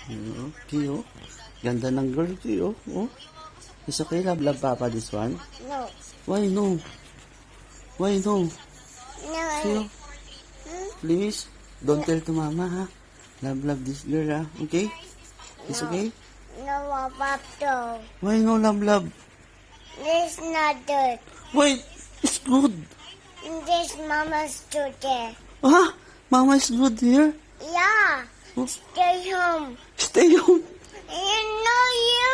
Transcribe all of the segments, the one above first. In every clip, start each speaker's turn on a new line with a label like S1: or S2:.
S1: Okay, oh. Ganda ng girl, okay, oh. Oh. It's okay, love Papa, this one?
S2: No.
S1: Why no? Why no?
S2: No.
S1: See, oh. Please, don't tell to Mama, ha? Love this girl, ha? Okay? It's
S2: No.
S1: okay?
S2: No, Papa.
S1: Why no, love?
S2: This not good.
S1: Why? It's good.
S2: This mama's today.
S1: Ah, Mama is good here.
S2: Yeah.
S1: Oh,
S2: Stay home.
S1: stay home.
S2: You know you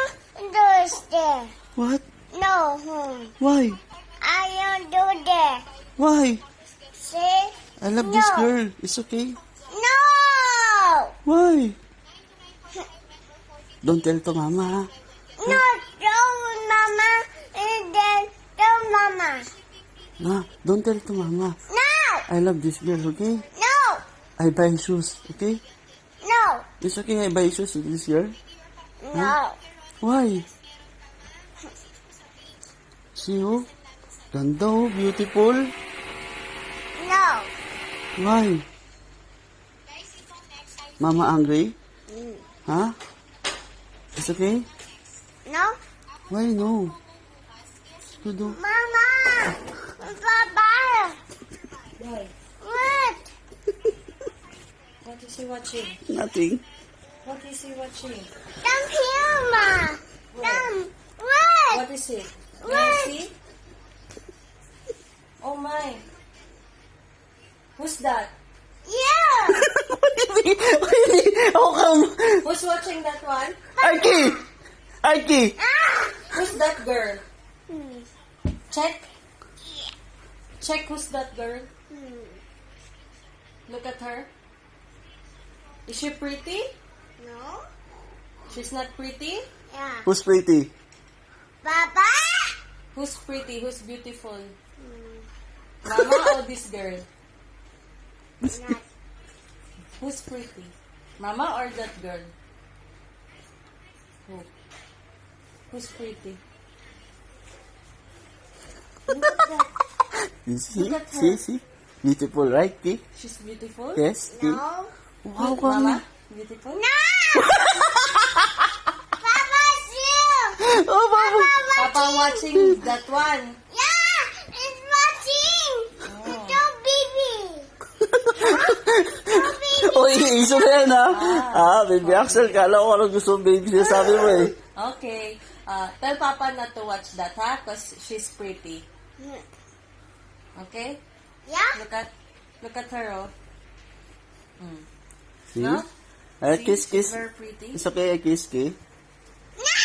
S2: do stay.
S1: What?
S2: No home.
S1: Why?
S2: I don't do that.
S1: Why?
S2: See?
S1: I love this
S2: No.
S1: girl. It's okay.
S2: No.
S1: Why? Don't tell to Mama, ha?
S2: No. Don't mama. And then don't mama.
S1: Ah, don't tell to Mama.
S2: No.
S1: I love this girl, okay?
S2: No.
S1: I buy shoes, okay?
S2: No.
S1: It's okay, I buy shoes to this girl.
S2: No.
S1: Why? See, oh? Ganda, oh, beautiful.
S2: No.
S1: Why? Mama angry? Huh? It's okay?
S2: No.
S1: Why no? It's good, oh.
S2: Mama. Papa.
S3: Why?
S2: What?
S3: What is he watching?
S1: Nothing.
S3: What is he watching?
S2: Come here, Ma. Come. What?
S3: What is it?
S2: What?
S3: Nancy? Oh my. Who's that?
S2: Yeah.
S1: How come?
S3: Who's watching that one?
S1: Arky! Arky!
S3: Who's that girl? Check. Check who's that girl. Look at her. Is she pretty?
S2: No.
S3: She's not pretty?
S2: Yeah.
S1: Who's pretty?
S2: Papa.
S3: Who's pretty? Who's beautiful? Mama or this girl?
S2: Not.
S3: Who's pretty? Mama or that girl? Who? Who's pretty?
S1: You see?
S3: Look at her.
S1: See? Beautiful, right, Ki?
S3: She's beautiful?
S1: Yes, Ki?
S2: No.
S1: Wow,
S3: Mama? Beautiful?
S2: No. Papa's you.
S1: Oh, Mama!
S3: Papa watching that one.
S2: Yeah. It's watching.
S3: Oh.
S2: No baby.
S1: Uy, iso na yan, ha? Baby Axel, kala ko anong gusto mong baby sinasabi mo, eh.
S3: Okay. Tell Papa not to watch that, ha? Because she's pretty. Okay?
S2: Yeah.
S3: Look at her, oh.
S1: See?
S3: No?
S1: Ay,
S3: See?
S1: kiss.
S3: She's very pretty.
S1: It's okay, I kiss, Ki?
S2: No.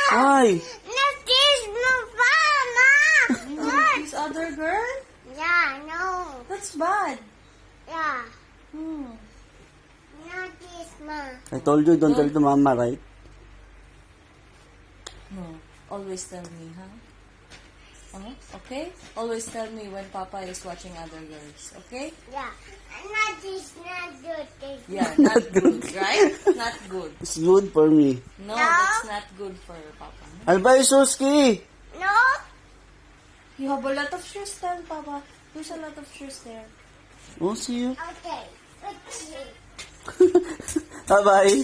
S1: Why?
S2: Not this, Mama. What?
S3: This other girl?
S2: Yeah. No.
S3: That's bad.
S2: Yeah.
S3: Hmm.
S2: Not this, Ma.
S1: I told you, don't tell to Mama, right?
S3: No. Always tell me, huh? Okay? Always tell me when Papa is watching other girls. Okay?
S2: Yeah. Not this, not good. This.
S3: Yeah, not good, right? Not good.
S1: It's good for me.
S3: No,
S2: No.
S3: that's not good for Papa.
S1: I'll buy shoes, Ki!
S2: No.
S3: You have a lot of shoes then, Papa. There's a lot of shoes there.
S1: Oh, see you.
S2: Okay. Let's see.
S1: Bye-bye.